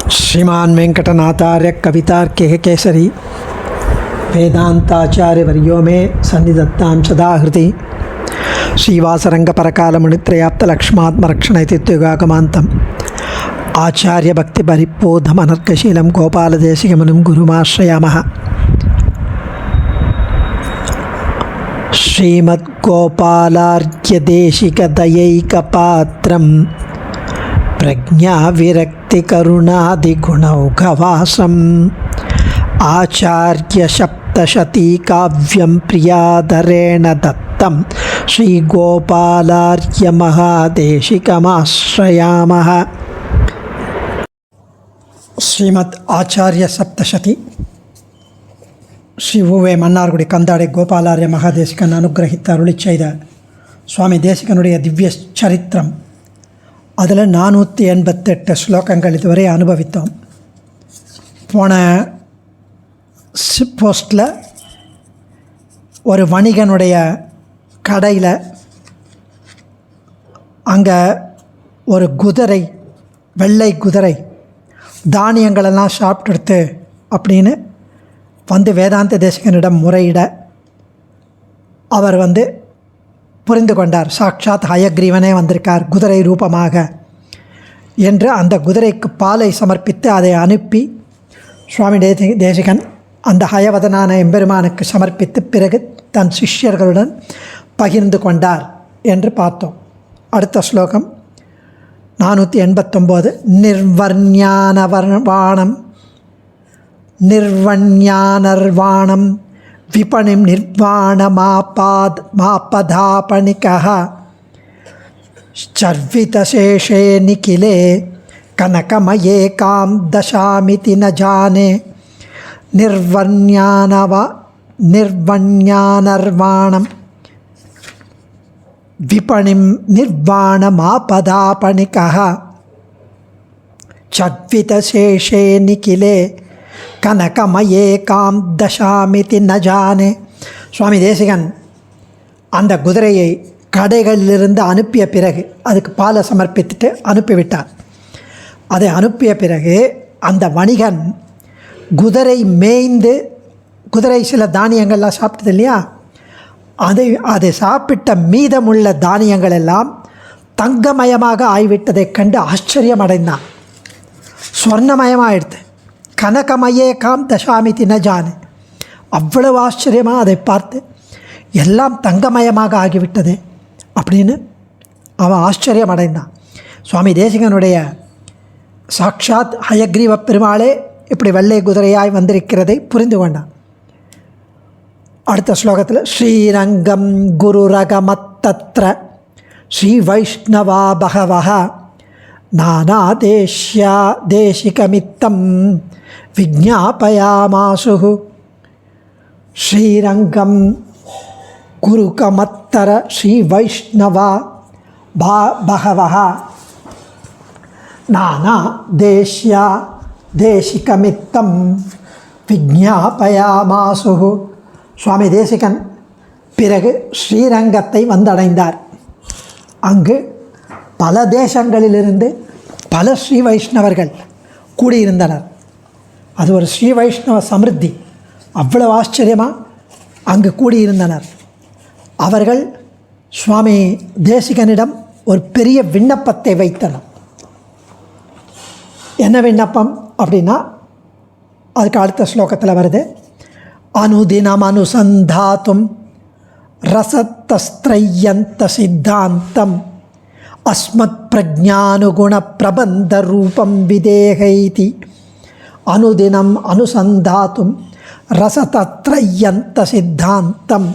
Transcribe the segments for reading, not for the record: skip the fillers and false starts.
श्रीमान वेंकटनाथार्य कवितार्किक केसरी वेदांताचार्य वर्यो में सन्निधत्तां सदा हृदि श्रीवासरंग परकालमुनित्रयाप्त लक्ष्मात्मरक्षणैतित्युगागमान्तम् आचार्य भक्ति परिपोधमनर्गशीलं गोपालदेशिकमुनिं गुरुमाश्रयामः। श्रीमद्गोपालार्घ्यदेशिकदयैकपात्रं प्रज्ञाविरक्तिकरुणादिगुणौघवासम् आचार्यसप्तशतीकाव्यं प्रियादरेण दत्तं श्रीगोपालार्घ्यमहादेशिकमाश्रयामः। श्रीमद् आचार्य सप्तशती ஸ்ரீ உவே மன்னார்குடி கந்தாடை கோபாலாரிய மகாதேசிகன் அனுகிரகித்த அருளி செய்த சுவாமி தேசிகனுடைய திவ்ய சரித்திரம். அதில் 488 ஸ்லோகங்கள் இதுவரை அனுபவித்தோம். போன போஸ்டில் ஒரு வணிகனுடைய கடையில் அங்கே ஒரு குதிரை, வெள்ளை குதிரை தானியங்களெல்லாம் சாப்பிட்டுடுத்து அப்படின்னு வந்து வேதாந்த தேசிகனிடம் முறையிட அவர் புரிந்து கொண்டார். சாட்சாத் ஹயக்ரீவனே வந்திருக்கார் குதிரை ரூபமாக என்று அந்த குதிரைக்கு பாலை சமர்ப்பித்து அதை அனுப்பி சுவாமி தேசிகன் அந்த ஹயவதனான எம்பெருமானுக்கு சமர்ப்பித்து பிறகு தன் சிஷ்யர்களுடன் பகிர்ந்து கொண்டார் என்று பார்த்தோம். அடுத்த ஸ்லோகம் 489. நிர்வண்யானர்வாணம் விபணிம் நிர்வாணமாபதாபணிகः சர்விதசேஷே நிகிலே கனகமயே காம் தசாமிதி ந ஜானே நிர்வண்யானர்வாணம் விபணிம் நிர்வாணமாபதாபணிகः சர்விதசேஷே நிகிலே கனகமயே காம் தசாமிதி ந ஜானே. சுவாமி தேசிகன் அந்த குதிரையை கடைகளிலிருந்து அனுப்பிய பிறகு அதுக்கு பாலை சமர்ப்பித்துட்டு அனுப்பிவிட்டார். அதை அனுப்பிய பிறகு அந்த வணிகன் குதிரை மேய்ந்து, குதிரை சில தானியங்கள்லாம் சாப்பிட்டது இல்லையா, அதை சாப்பிட்ட மீதமுள்ள தானியங்கள் எல்லாம் தங்கமயமாக ஆகிவிட்டதைக் கண்டு ஆச்சரியம் அடைந்தான். ஸ்வர்ணமயமாகிடுது. கனகமயே காம் தசாமிதி ந ஜானே. அவ்வளவு ஆச்சரியமாக அதை பார்த்து எல்லாம் தங்கமயமாக ஆகிவிட்டது அப்படின்னு அவன் ஆச்சரியம் அடைந்தான். சுவாமி தேசிகனுடைய சாட்சாத் ஹயக்ரீவ பெருமாளே இப்படி வெள்ளை குதிரையாய் வந்திருக்கிறதை புரிந்து கொண்டான். அடுத்த ஸ்லோகத்தில் ஸ்ரீரங்கம் குருரகமத்தத்ர ஸ்ரீ வைஷ்ணவா பகவஹ நானாதேஷ்யா தேசிகமித்தம் விஜ்ஞாபயாமாசு. ஸ்ரீரங்கம் குருகமத்தர ஸ்ரீ வைஷ்ணவா பகவஹ நானா தேஷ்யா தேசிகமித்தம் விஜ்ஞாபயாமாசு. சுவாமி தேசிகன் பிறகு ஸ்ரீரங்கத்தை வந்தடைந்தார். அங்கு பல தேசங்களிலிருந்து பல ஸ்ரீ வைஷ்ணவர்கள் கூடியிருந்தனர். அது ஒரு ஸ்ரீ வைஷ்ணவ சமிருத்தி. அவ்வளவு ஆச்சரியமாக அங்கு கூடியிருந்தனர். அவர்கள் சுவாமி தேசிகனிடம் ஒரு பெரிய விண்ணப்பத்தை வைத்தனர். என்ன விண்ணப்பம் அப்படின்னா அதுக்கு அடுத்த ஸ்லோகத்தில் வருது. அனுதினம் அனுசந்தாத்தும் ரசத்தஸ்திரயந்த சித்தாந்தம் அஸ்மத் பிரஜானுகுண பிரபந்த ரூபம் விதேகைதி. அனுதினம் அனுசந்தாத்தும் ரசதத்ரயந்த சித்தாந்தம்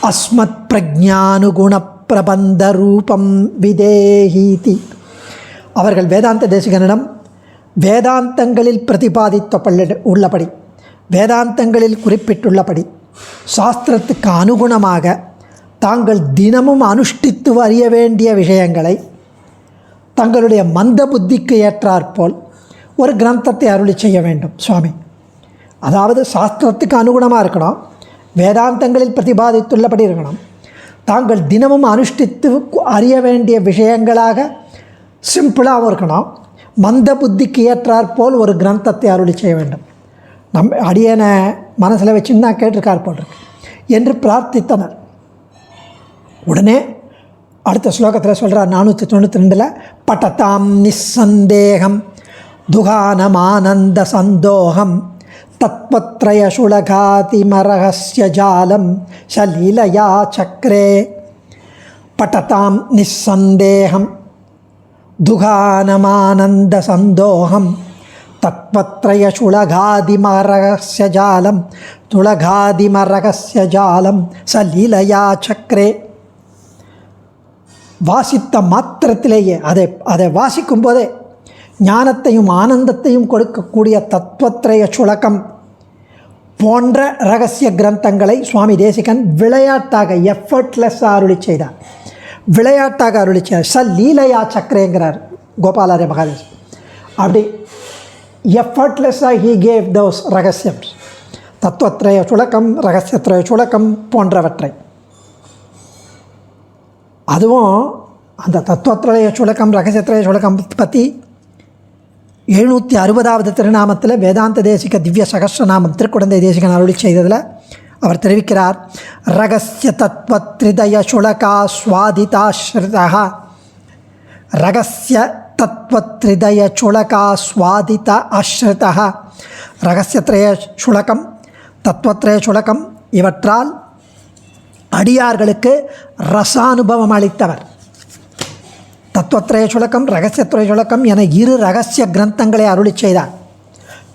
அஸ்மத் பிரஜானுகுண பிரபந்த ரூபம் விதேஹீதி. அவர்கள் வேதாந்த தேசிகனிடம் வேதாந்தங்களில் உள்ளபடி, வேதாந்தங்களில் குறிப்பிட்டுள்ளபடி சாஸ்திரத்துக்கு அனுகுணமாக தாங்கள் தினமும் அனுஷ்டித்து அறிய வேண்டிய விஷயங்களை தங்களுடைய மந்த புத்திக்கு ஏற்றாற்போல் ஒரு கிரந்தத்தை அருளி செய்ய வேண்டும் சுவாமி. அதாவது சாஸ்திரத்துக்கு அனுகுணமாக இருக்கணும், வேதாந்தங்களில் பிரதிபாதித்துள்ளபடி இருக்கணும், தாங்கள் தினமும் அனுஷ்டித்து அறிய வேண்டிய விஷயங்களாக சிம்பிளாகவும் இருக்கணும், மந்த புத்திக்கு ஏற்றாற் போல் ஒரு கிரந்தத்தை அருளி செய்ய வேண்டும். அடியனை மனசில் வச்சுன்னு தான் கேட்டிருக்கார் போட்டிருக்கு என்று பிரார்த்தித்தனர். உடனே அடுத்த ஸ்லோகத்தில் சொல்கிறார் 492 பட்டதாம் நிசந்தேகம் துகானமானந்த சந்தோகம் தத்வத்ரய சுலகாதிமரகஸ்ய ஜாலம் சலீலயா சக்ரே. பட்டதாம் நிசந்தேகம் துகானமானந்த சந்தோகம் தத்வத்ரய சுலகாதிமரகஸ்ய ஜாலம் துலகாதிமரகஸ்ய ஜாலம் சலீலயா சக்ரே. வாசித்த மாத்திரத்திலேயே அதை வாசிக்கும் போதே ஞானத்தையும் ஆனந்தத்தையும் கொடுக்கக்கூடிய தத்துவத்ரய சுலகம் போன்ற ரகசிய கிரந்தங்களை சுவாமி தேசிகன் விளையாட்டாக எஃபர்ட்லெஸ்ஸாக அருளி செய்தார். விளையாட்டாக அருளி செய்தார். லீலையா சக்கரேங்கிறார் கோபாலாரிய மகாதேசி. அப்படி எஃபர்ட்லெஸ்ஸாக ஹீ கேவ் தோஸ் ரகசியம், தத்துவத்ரய சுலகம், ரகசியத்ரய சுலகம் போன்றவற்றை. அதுவும் அந்த தத்துவத்ரய சுலகம், ரகசியத்ரய சுலகம் பற்றி 760வது திருநாமத்தில் வேதாந்த தேசிக திவ்ய சகஸ்ரநாமம் திருக்குடந்தை தேசிகன் அருளி செய்ததில் அவர் தெரிவிக்கிறார், ரகசிய தத்வத்ரிதய சுலகா ஸ்வாதிதாஸ்ருதா. ரகசிய தத்வத்ரிதய சுலகா ஸ்வாதித ஆஸ்ருதா. ரகசியத்ரய சுலகம், தத்துவத்ரய சுலகம் இவற்றால் அடியார்களுக்கு ரசானுபவம் அளித்தவர். தத்துவத்ரய சுலகம், ரகசியத்ரய சுலகம் என 2 ரகசிய கிரந்தங்களை அருளி செய்தார்.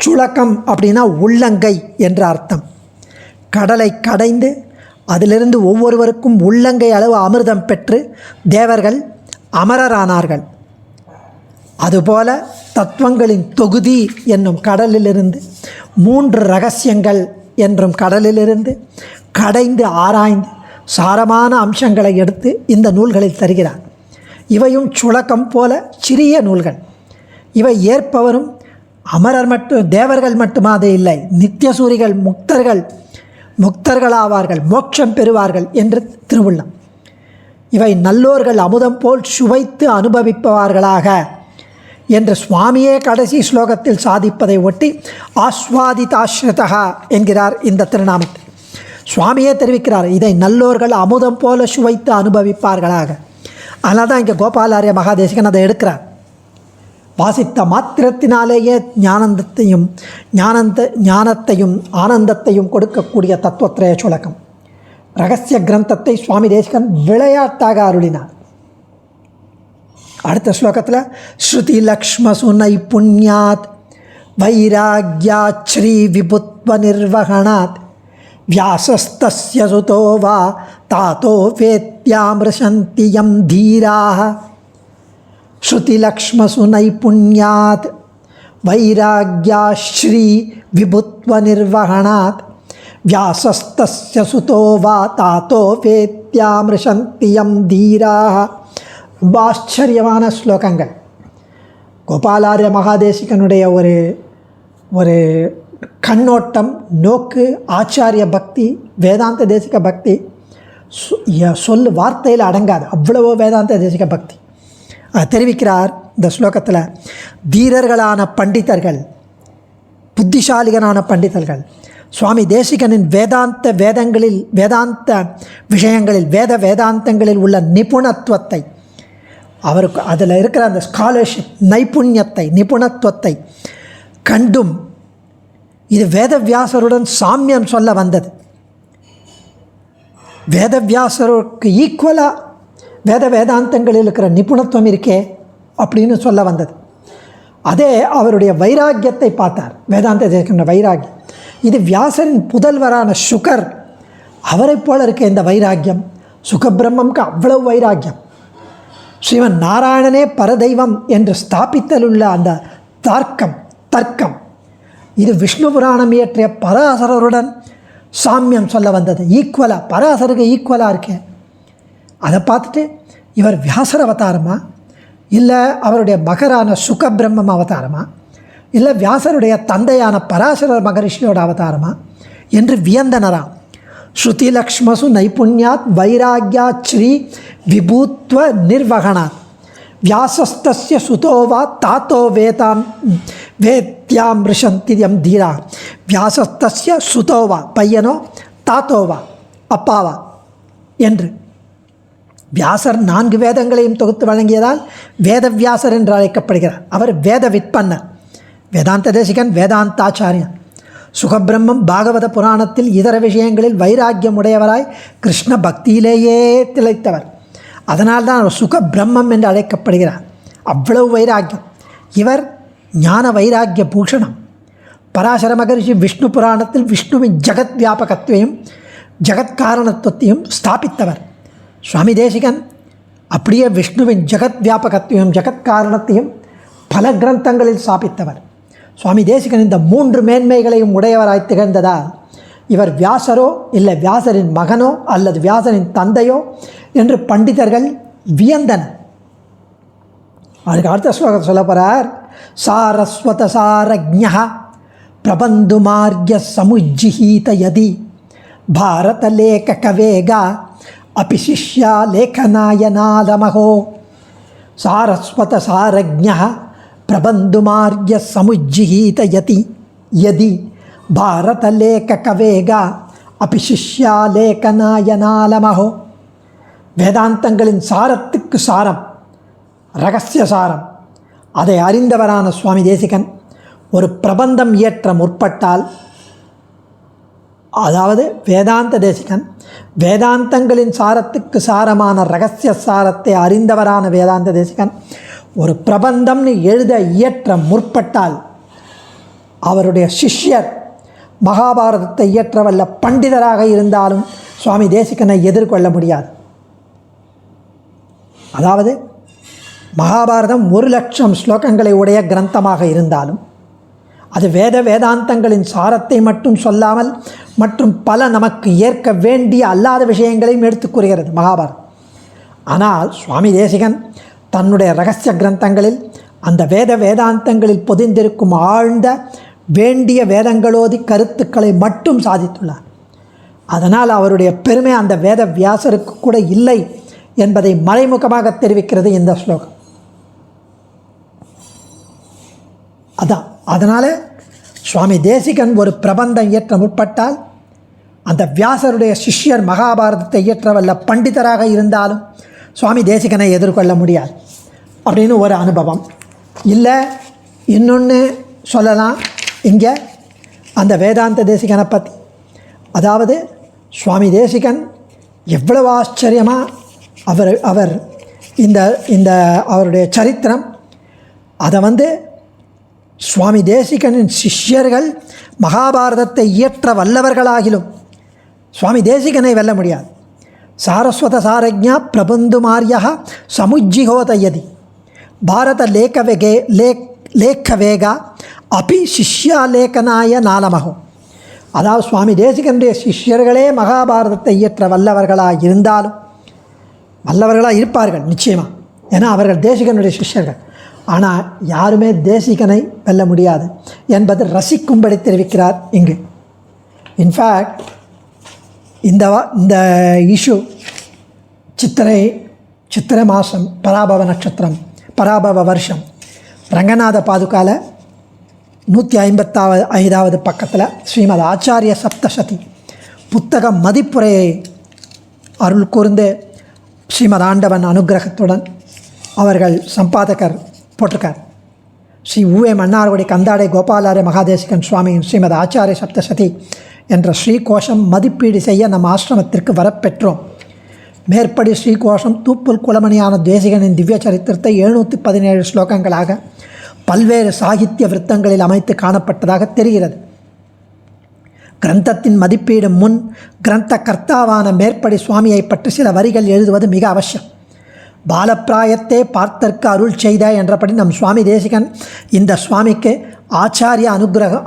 சுலகம் அப்படின்னா உள்ளங்கை என்ற அர்த்தம். கடலை கடைந்து அதிலிருந்து ஒவ்வொருவருக்கும் உள்ளங்கை அளவு அமிர்தம் பெற்று தேவர்கள் அமரரானார்கள். அதுபோல தத்துவங்களின் தொகுதி என்னும் கடலிலிருந்து 3 ரகசியங்கள் என்றும் கடலிலிருந்து கடைந்து ஆராய்ந்து சாரமான அம்சங்களை எடுத்து இந்த நூல்களில் தருகிறார். இவையும் சுலகம் போல சிறிய நூல்கள். இவை ஏற்பவரும் அமரர் மட்டும் தேவர்கள் மட்டுமாது இல்லை, நித்தியசூரிகள் முக்தர்களாவார்கள், மோட்சம் பெறுவார்கள் என்று திருவுள்ளம். இவை நல்லோர்கள் அமுதம் போல் சுவைத்து அனுபவிப்பவார்களாக என்று சுவாமியே கடைசி ஸ்லோகத்தில் சாதிப்பதை ஒட்டி ஆஸ்வாதிதாஸ்ருதா என்கிறார் இந்த திருநாமத்தில். சுவாமியே தெரிவிக்கிறார், இதை நல்லோர்கள் அமுதம் போல சுவைத்து அனுபவிப்பார்களாக. அதனால் தான் இங்கே கோபாலாரிய மகாதேசிகன் அதை எடுக்கிறார். வாசித்த மாத்திரத்தினாலேயே ஞானத்தையும் ஆனந்தத்தையும் கொடுக்கக்கூடிய தத்துவத்ரய சுலகம் ரகசிய கிரந்தத்தை சுவாமி தேசிகன் விளையாட்டாக அருளினார். அடுத்த ஸ்லோகத்தில் ஸ்ருதி லக்ஷ்மசு நைபுண்யாத் வைராக்யாத் ஸ்ரீ விபுத்வ நிர்வகணாத் வியாசஸ்தஸ்ய சுதோ வா தாத்தோ வேத்யாமிருஷந்தி யம் தீராः. ஸ்ருதிலக்ஷ்மசு நைபுண்யாத் வைராக்யாத் ஸ்ரீ விபுத்வ நிர்வகணாத் வியாசஸ்தஸ்ய சுதோ வா தாத்தோ வேத்யாமிருஷந்தி யம் தீராः. ரொம்ப ஆச்சரியமான ஸ்லோகங்கள். கோபாலாரிய மகாதேசிகனுடைய ஒரு கண்ணோட்டம், நோக்கு, ஆச்சாரிய பக்தி, வேதாந்த தேசிக பக்தி சொல்லு வார்த்தையில் அடங்காது. அவ்வளவோ வேதாந்த தேசிக பக்தி தெரிவிக்கிறார் இந்த ஸ்லோகத்தில். தீரர்களான பண்டிதர்கள், புத்திசாலிகளான பண்டிதர்கள் சுவாமி தேசிகனின் வேதாந்த விஷயங்களில் வேதாந்தங்களில் உள்ள நிபுணத்துவத்தை, அவருக்கு அதில் இருக்கிற அந்த ஸ்காலர்ஷிப், நைபுண்யத்தை, நிபுணத்துவத்தை கண்டும் இது வேதவியாசருடன் சாமியம் சொல்ல வந்தது. வேதவியாசருக்கு ஈக்குவலாக வேதாந்தங்களில் இருக்கிற நிபுணத்துவம் இருக்கே அப்படின்னு சொல்ல வந்தது. அதே அவருடைய வைராக்கியத்தை பார்த்தார். வேதாந்த தேசிகன வைராக்கியம், இது வியாசரின் புதல்வரான சுகர், அவரை போல இருக்க இந்த வைராக்கியம். சுகபிரம்மம்க்கு அவ்வளவு வைராக்கியம். ஸ்ரீமன் நாராயணனே பரதெய்வம் என்று ஸ்தாபித்தலுள்ள அந்த தர்க்கம் இது விஷ்ணு புராணம் இயற்றிய பராசரருடன் சாமியம் சொல்ல வந்தது. ஈக்குவலாக, பராசருக்கு ஈக்குவலாக இருக்கேன். அதை பார்த்துட்டு இவர் வியாசர் அவதாரமா, இல்லை அவருடைய மகரான சுகபிரம்மம் அவதாரமா, இல்லை வியாசருடைய தந்தையான பராசர மகரிஷியோட அவதாரமா என்று வியந்தனராம். ஸ்ருதிலக்ஷ்மசு நைபுண்யாத் வைராக்யாத் ஸ்ரீ விபூத்வ நிர்வகணாத் வியாசஸ்தஸ்ய சுதோவா தாத்தோ வேத்யாம் ரிஷந்தியம் தீரா. வியாசஸ்தஸ்ய சுதோவா பையனோ, தாத்தோவா அப்பாவா என்று. வியாசர் 4 வேதங்களையும் தொகுத்து வழங்கியதால் வேதவியாசர் என்று அழைக்கப்படுகிறார். அவர் வேத விற்பன்னர். வேதாந்த தேசிகன் வேதாந்தாச்சாரியன். சுகபிரம்மம் பாகவத புராணத்தில் இதர விஷயங்களில் வைராக்கியம் உடையவராய் கிருஷ்ண பக்தியிலேயே திளைத்தவர். அதனால்தான் அவர் சுகபிரம்மம் என்று அழைக்கப்படுகிறார். அவ்வளவு வைராக்கியம். இவர் ஞான வைராக்கிய பூஷணம். பராசர மகரிஷி விஷ்ணு புராணத்தில் விஷ்ணுவின் ஜகத் வியாபகத்தையும் ஜகத்காரணத்துவத்தையும் ஸ்தாபித்தவர். சுவாமி தேசிகன் அப்படியே விஷ்ணுவின் ஜகத் வியாபகத்தையும் ஜகத்காரணத்தையும் பல கிரந்தங்களில் ஸ்தாபித்தவர். சுவாமி தேசிகன் இந்த 3 மேன்மைகளையும் உடையவராய் திகழ்ந்ததால் இவர் வியாசரோ இல்லை வியாசரின் மகனோ அல்லது வியாசரின் தந்தையோ என்று பண்டிதர்கள் வியந்தனர். அதுக்கு அடுத்த ஸ்லோகத்தை சொல்ல போகிறார். சாரஸ்வத சாரஜ்ஞ பிரபந்து மார்ய சமுஜ்ஜிஹீத யதி பாரத லேக கவேகா அபி சிஷ்யா லேಖನಾಯ ನಾದಮಹೋ. சாரஸ்வத சாரஜ்ஞ பிரபந்து மார்ய சமுஜ்ஜிஹீத யதி பாரத லேக கவேகா அபி சிஷ்யா லேಖನಾಯ நாலமஹோ. வேதாந்தங்களின் சாரத்துக்கு சாரம், ரகசிய சாரம், அதை அறிந்தவரான சுவாமி தேசிகன் ஒரு பிரபந்தம் இயற்ற முற்பட்டால், அதாவது வேதாந்த தேசிகன் வேதாந்தங்களின் சாரத்துக்கு சாரமான ரகசிய சாரத்தை அறிந்தவரான வேதாந்த தேசிகன் ஒரு பிரபந்தம்னு எழுத இயற்ற முற்பட்டால் அவருடைய சிஷ்யர் மகாபாரதத்தை இயற்றவல்ல பண்டிதராக இருந்தாலும் சுவாமி தேசிகனை எதிர்கொள்ள முடியாது. அதாவது மகாபாரதம் 1,00,000 ஸ்லோகங்களை உடைய கிரந்தமாக இருந்தாலும் அது வேதாந்தங்களின் சாரத்தை மட்டும் சொல்லாமல் மற்றும் பல நமக்கு ஏற்க வேண்டிய அல்லாத விஷயங்களையும் எடுத்துக் கூறுகிறது மகாபாரதம். ஆனால் சுவாமி தேசிகன் தன்னுடைய இரகசிய கிரந்தங்களில் அந்த வேதாந்தங்களில் பொதிந்திருக்கும் ஆழ்ந்த வேண்டிய வேதங்களோதி கருத்துக்களை மட்டும் சாதித்துள்ளார். அதனால் அவருடைய பெருமை அந்த வேத வியாசருக்கு கூட இல்லை என்பதை மறைமுகமாக தெரிவிக்கிறது இந்த ஸ்லோகம். அதனால் சுவாமி தேசிகன் ஒரு பிரபந்தம் இயற்ற முற்பட்டால் அந்த வியாசருடைய சிஷ்யர் மகாபாரதத்தை இயற்றவல்ல பண்டிதராக இருந்தாலும் சுவாமி தேசிகனை எதிர்கொள்ள முடியாது அப்படின்னு ஒரு அனுபவம். இல்லை இன்னொன்று சொல்லலாம் இங்கே அந்த வேதாந்த தேசிகனை பற்றி. அதாவது சுவாமி தேசிகன் எவ்வளவு ஆச்சரியமாக அவர் இந்த அவருடைய சரித்திரம், அதை சுவாமி தேசிகனின் சிஷ்யர்கள் மகாபாரதத்தை இயற்ற வல்லவர்களாகிலும் சுவாமி தேசிகனை வெல்ல முடியாது. சாரஸ்வத சாரஜ்ஞா பிரபந்து மாரியா சமுஜ்ஜிஹோதயதி பாரத லேக்கவேகா அபி சிஷ்யா லேಖನಾಯ நாலமகோ. அதாவது சுவாமி தேசிகனுடைய சிஷ்யர்களே மகாபாரதத்தை இயற்ற வல்லவர்களாக இருந்தாலும் வல்லவர்களாக இருப்பார்கள் நிச்சயமாக, ஏன்னா அவர்கள் தேசிகனுடைய சிஷ்யர்கள். ஆனால் யாருமே தேசிகனை வெல்ல முடியாது என்பது ரசிக்கும்படி தெரிவிக்கிறார் இங்கு. இன்ஃபேக்ட் இந்த இஷ்யூ சித்திரை மாதம் பராபவ நட்சத்திரம் பராபவ வருஷம் ரங்கநாத பாதுகால 155வது பக்கத்தில் ஸ்ரீமத் ஆச்சாரிய சப்தசதி புத்தக மதிப்புரையை அருள் கூர்ந்து ஸ்ரீமத் ஆண்டவன் அனுகிரகத்துடன் அவர்கள் சம்பாதகர் போட்டிருக்கார். ஸ்ரீ உவே மன்னார்குடி கந்தாடை கோபாலாரிய மகாதேசிகன் சுவாமியின் ஸ்ரீமத் ஆச்சாரிய சப்தசதி என்ற ஸ்ரீகோஷம் மதிப்பீடு செய்ய நம் ஆசிரமத்திற்கு வரப்பெற்றோம். மேற்படி ஸ்ரீகோஷம் தூப்புல் குலமணியான தேசிகனின் திவ்ய சரித்திரத்தை 717 ஸ்லோகங்களாக பல்வேறு சாகித்ய விருத்தங்களில் அமைத்து காணப்பட்டதாக தெரிகிறது. கிரந்தத்தின் மதிப்பீடு முன் கிரந்த கர்த்தாவான மேற்படி சுவாமியை பற்றி சில வரிகள் எழுதுவது மிக அவசியம். பாலப்பிராயத்தே பார்த்தற்கு அருள் செய்த என்றபடி நம் சுவாமி தேசிகன் இந்த சுவாமிக்கு ஆச்சாரிய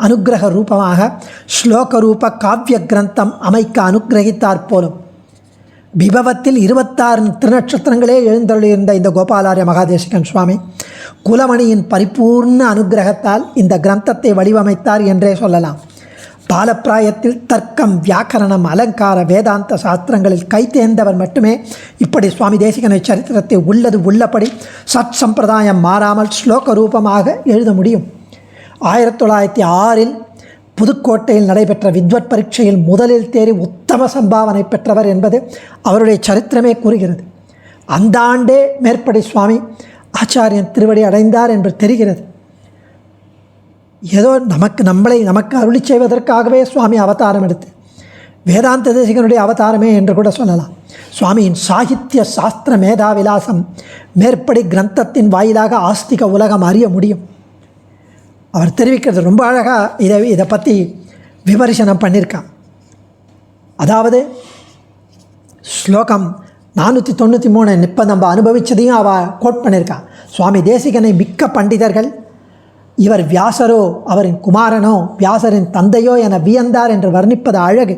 அனுகிரக ரூபமாக ஸ்லோக ரூப காவிய கிரந்தம் அமைக்க அனுகிரகித்தார் போலும். விபவத்தில் 26 திருநட்சத்திரங்களே எழுந்தருளியிருந்த இந்த கோபாலாரிய மகாதேசிகன் சுவாமி குலமணியின் பரிபூர்ண அனுகிரகத்தால் இந்த கிரந்தத்தை வடிவமைத்தார் என்றே சொல்லலாம். பாலப்பிராயத்தில் தர்க்கம், வியாக்கரணம், அலங்கார, வேதாந்த சாஸ்திரங்களில் கைத்தேர்ந்தவர் மட்டுமே இப்படி சுவாமி தேசிகனை சரித்திரத்தை உள்ளது உள்ளபடி சட் சம்பிரதாயம் மாறாமல் ஸ்லோக ரூபமாக எழுத முடியும். 1906 புதுக்கோட்டையில் நடைபெற்ற வித்வத் பரீட்சையில் முதலில் தேறி உத்தம சம்பாவனை பெற்றவர் என்பது அவருடைய சரித்திரமே கூறுகிறது. அந்த ஆண்டே மேற்படி சுவாமி ஆச்சாரியன் திருவடி அடைந்தார் என்று தெரிகிறது. ஏதோ நமக்கு அருளி செய்வதற்காகவே சுவாமி அவதாரம் எடுத்து வேதாந்த தேசிகனுடைய அவதாரமே என்று கூட சொல்லலாம். சுவாமியின் சாகித்ய சாஸ்திர மேதாவிலாசம் மேற்படி கிரந்தத்தின் வாயிலாக ஆஸ்திக உலகம் அறிய முடியும். அவர் தெரிவிக்கிறது ரொம்ப அழகாக இதை பற்றி விமர்சனம் பண்ணியிருக்கான். அதாவது ஸ்லோகம் 493 இப்போ நம்ம அனுபவித்ததையும் அவள் கோட் பண்ணியிருக்கான். சுவாமி தேசிகனை மிக்க பண்டிதர்கள் இவர் வியாசரோ அவரின் குமாரனோ வியாசரின் தந்தையோ என வியந்தார் என்று வர்ணிப்பது அழகு.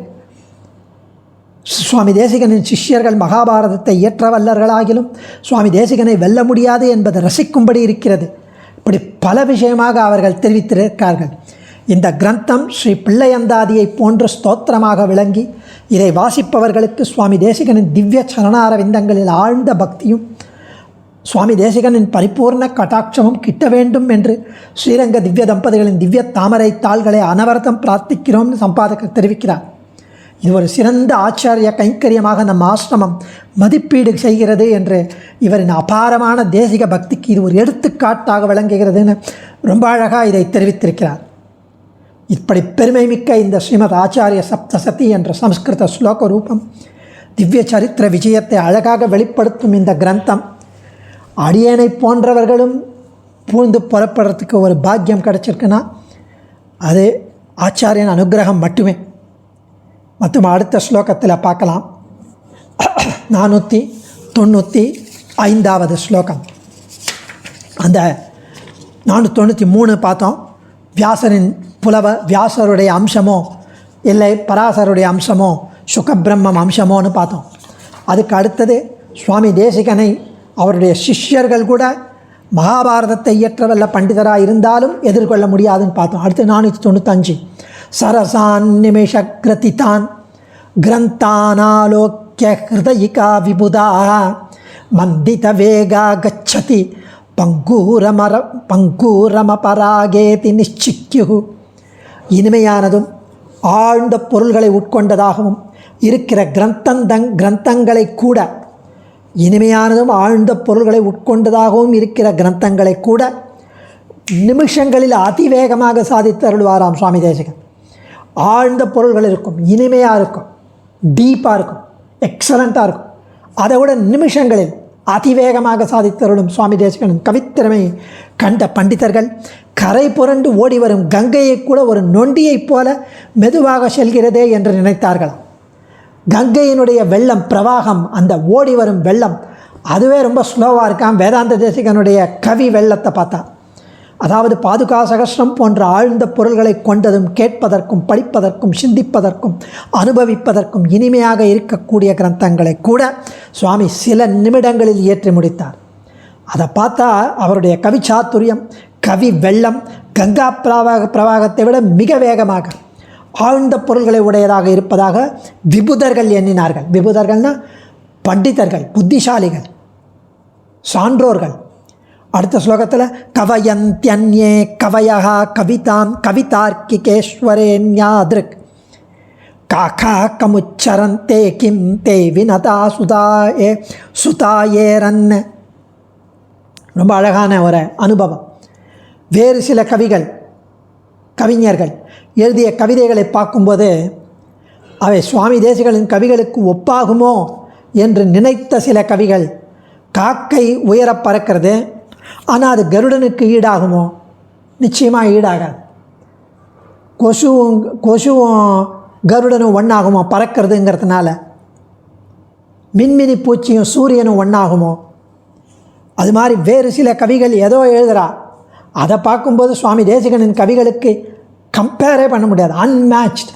சுவாமி தேசிகனின் சிஷ்யர்கள் மகாபாரதத்தை இயற்ற வல்லர்களாகிலும் சுவாமி தேசிகனை வெல்ல முடியாது என்பது ரசிக்கும்படி இருக்கிறது. இப்படி பல விஷயமாக அவர்கள் தெரிவித்திருக்கிறார்கள். இந்த கிரந்தம் ஸ்ரீ பிள்ளையந்தாதியை போன்ற ஸ்தோத்திரமாக விளங்கி இதை வாசிப்பவர்களுக்கு சுவாமி தேசிகனின் திவ்ய சரணாரவிந்தங்களில் ஆழ்ந்த பக்தியும் சுவாமி தேசிகனின் பரிபூர்ண கட்டாட்சமும் கிட்ட வேண்டும் என்று ஸ்ரீரங்க திவ்ய தம்பதிகளின் திவ்ய தாமரை தாள்களை அனவரதம் பிரார்த்திக்கிறோம்னு சம்பாதகர் தெரிவிக்கிறார். இது ஒரு சிறந்த ஆச்சாரிய கைங்கரியமாக நம் ஆசிரமம் மதிப்பீடு செய்கிறது என்று இவரின் அபாரமான தேசிக பக்திக்கு இது ஒரு எடுத்துக்காட்டாக விளங்குகிறதுன்னு ரொம்ப அழகாக இதை தெரிவித்திருக்கிறார். இப்படி பெருமை மிக்க இந்த ஸ்ரீமத் ஆச்சாரிய சப்தசதி என்ற சம்ஸ்கிருத ஸ்லோக ரூபம் திவ்ய சரித்திர விஜயத்தை அழகாக வெளிப்படுத்தும் இந்த கிரந்தம் அடியேனை போன்றவர்களும் பூந்து புறப்படுறதுக்கு ஒரு பாக்கியம் கிடச்சிருக்குன்னா அது ஆச்சாரியன் அனுகிரகம் மட்டுமே. மற்றும் அடுத்த ஸ்லோகத்தில் பார்க்கலாம். 495வது ஸ்லோகம். அந்த 493 பார்த்தோம். வியாசருடைய அம்சமோ இல்லை பராசருடைய அம்சமோ சுகபிரம்மம் அம்சமோன்னு பார்த்தோம். அதுக்கு அடுத்தது சுவாமி தேசிகனை அவருடைய சிஷ்யர்கள் கூட மகாபாரதத்தை இயற்றவல்ல பண்டிதராக இருந்தாலும் எதிர்கொள்ள முடியாதுன்னு பார்த்தோம். அடுத்து 495 சரசான் நிமிஷக்ரதிதான் கிரந்தானாலோக்கிய ஹிருதயிகா விபுதா மந்தித வேகா கச்சதி பங்கூரமபராகேதி நிச்சிக்யு. இனிமையானதும் ஆழ்ந்த பொருள்களை உட்கொண்டதாகவும் இருக்கிற கிரந்தங்களை கூட இனிமையானதும் ஆழ்ந்த பொருள்களை உட்கொண்டதாகவும் இருக்கிற கிரந்தங்களை கூட நிமிஷங்களில் அதிவேகமாக சாதித்து அருள்வாராம் சுவாமி தேசிகன். ஆழ்ந்த பொருள்கள் இருக்கும், இனிமையாக இருக்கும், டீப்பாக இருக்கும், எக்ஸலண்ட்டாக இருக்கும். அதை விட நிமிஷங்களில் அதிவேகமாக சாதித்தருளும் சுவாமி தேசிகனின் கவித்திறமை கண்ட பண்டிதர்கள் கரை புரண்டு ஓடி வரும் கங்கையை கூட ஒரு நொண்டியைப் போல மெதுவாக செல்கிறதே என்று நினைத்தார்களாம். கங்கையினுடைய வெள்ளம் பிரவாகம், அந்த ஓடி வரும் வெள்ளம் அதுவே ரொம்ப ஸ்லோவாக இருக்கான். வேதாந்த தேசிகனுடைய கவி வெள்ளத்தை பார்த்தா, அதாவது பாதுகா சகஸ்ரம் போன்ற ஆழ்ந்த பொருள்களை கொண்டதும் கேட்பதற்கும் படிப்பதற்கும் சிந்திப்பதற்கும் அனுபவிப்பதற்கும் இனிமையாக இருக்கக்கூடிய கிரந்தங்களை கூட சுவாமி சில நிமிடங்களில் இயற்றி முடித்தார். அதை பார்த்தா அவருடைய கவி சாத்துரியம், கவி வெள்ளம் கங்கா பிரவாகத்தை விட மிக வேகமாக ஆழ்ந்த பொருள்களை உடையதாக இருப்பதாக விபுதர்கள் எண்ணினார்கள். விபுதர்கள்னால் பண்டிதர்கள், புத்திசாலிகள், சான்றோர்கள். அடுத்த ஸ்லோகத்தில் கவயந்தியன்யே கவயா கவிதாம் கவிதார்க்கிகேஸ்வரேன்யாதிருக் காக்கா கமுச்சரந்தே கிம் தே வினதா சுதாயேரன். ரொம்ப அழகான ஒரு அனுபவம். வேறு சில கவிஞர்கள் எழுதிய கவிதைகளை பார்க்கும்போது அவை சுவாமி தேசிகனின் கவிகளுக்கு ஒப்பாகுமோ என்று நினைத்த சில கவிகள், காக்கை உயர பறக்கிறது, ஆனால் அது கருடனுக்கு ஈடாகுமோ? நிச்சயமாக ஈடாகாது. கொசுவும் கருடனும் ஒன்றாகுமோ பறக்கிறதுங்கிறதுனால? மின்மினி பூச்சியும் சூரியனும் ஒன்றாகுமோ? அது மாதிரி வேறு சில கவிகள் ஏதோ எழுதுகிறா, அதை பார்க்கும்போது சுவாமி தேசிகனின் கவிகளுக்கு கம்பேரே பண்ண முடியாது, அன்மேட்ச்டு.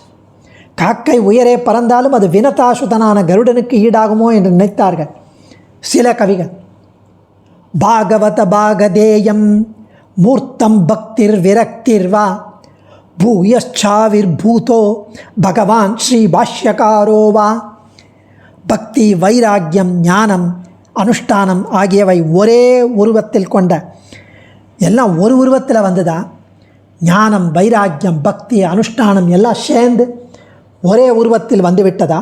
காக்கை உயரே பறந்தாலும் அது வினதாசுதனான கருடனுக்கு ஈடாகுமோ என்று நினைத்தார்கள் சில கவிகள். பாகவத பாகதேயம் மூர்த்தம் பக்திர் விரக்திர்வா பூயச்சாவிர்பூதோ பகவான் ஸ்ரீ பாஷ்யகாரோ வா. பக்தி, வைராக்கியம், ஞானம், அனுஷ்டானம் ஆகியவை ஒரே உருவத்தில் கொண்ட, எல்லாம் ஒரு உருவத்தில் வந்ததா? ஞானம், வைராக்கியம், பக்தி, அனுஷ்டானம் எல்லாம் சேர்ந்து ஒரே உருவத்தில் வந்துவிட்டதா?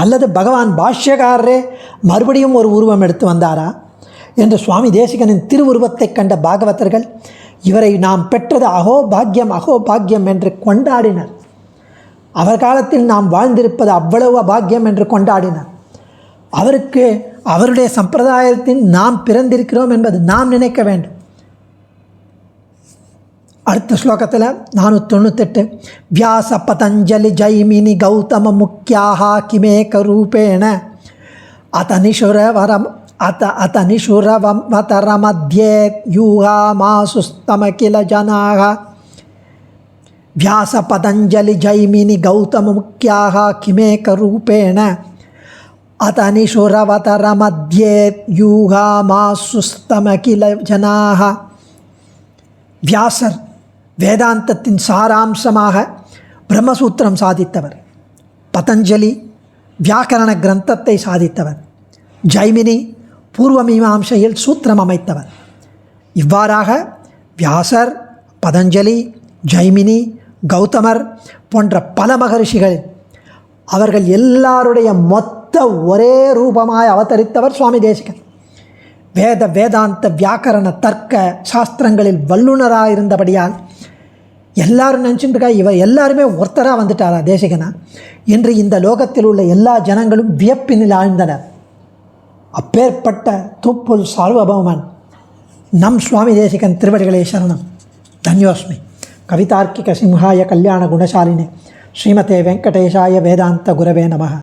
அல்லது பகவான் பாஷ்யக்காரரே மறுபடியும் ஒரு உருவம் எடுத்து வந்தாரா என்று சுவாமி தேசிகனின் திருவுருவத்தை கண்ட பாகவதர்கள் இவரை நாம் பெற்றது அகோபாக்கியம் அகோபாக்கியம் என்று கொண்டாடினர். அவர் காலத்தில் நாம் வாழ்ந்திருப்பது அவ்வளவு அபாக்கியம் என்று கொண்டாடினர். அவருக்கு அவருடைய சம்பிரதாயத்தில் நாம் பிறந்திருக்கிறோம் என்பது நாம் நினைக்க வேண்டும். அடுத்த ஸ்லோகத்தில் 498 வியாச பதஞ்சலி ஜைமினி கௌதம முக்கியாக கிமேக ரூபேண அத்தனிஷுரவதரமத்யே யூகாமாசுஸ்தம கில ஜனாக. வியாச பதஞ்சலி ஜைமினி கௌதம முக்கியாக கிமேக ரூபேண அத்தனிஷுரவதரமத்யே யூகாமாசுஸ்தம கில ஜனாக. வியாசர் வேதாந்தத்தின் சாராம்சமாக பிரம்மசூத்திரம் சாதித்தவர். பதஞ்சலி வியாக்கரண கிரந்தத்தை சாதித்தவர். ஜைமினி பூர்வமீமாம்சையில் சூத்திரம் அமைத்தவர். இவ்வாறாக வியாசர், பதஞ்சலி, ஜைமினி, கௌதமர் போன்ற பல மகரிஷிகள் அவர்கள் எல்லாருடைய மொத்த ஒரே ரூபமாய் அவதரித்தவர் சுவாமி தேசிகன். வேதாந்த வியாக்கரண தர்க்க சாஸ்திரங்களில் வல்லுநராக இருந்தபடியால் எல்லாரும் நினச்சிட்டுருக்கா இவர் எல்லாருமே ஒருத்தராக வந்துட்டாரா தேசிகனா என்று இந்த லோகத்தில் உள்ள எல்லா ஜனங்களும் வியப்பினில் ஆழ்ந்தனர். அப்பேற்பட்ட தூப்புல் சார்வபௌமன் நம் சுவாமி தேசிகன் திருவடிகளே சரணம். தன்யோஸ்மி. கவிதார்க்கிக சிம்ஹாய கல்யாண குணசாலினே ஸ்ரீமதே வெங்கடேஷாய வேதாந்த குரவே நமः.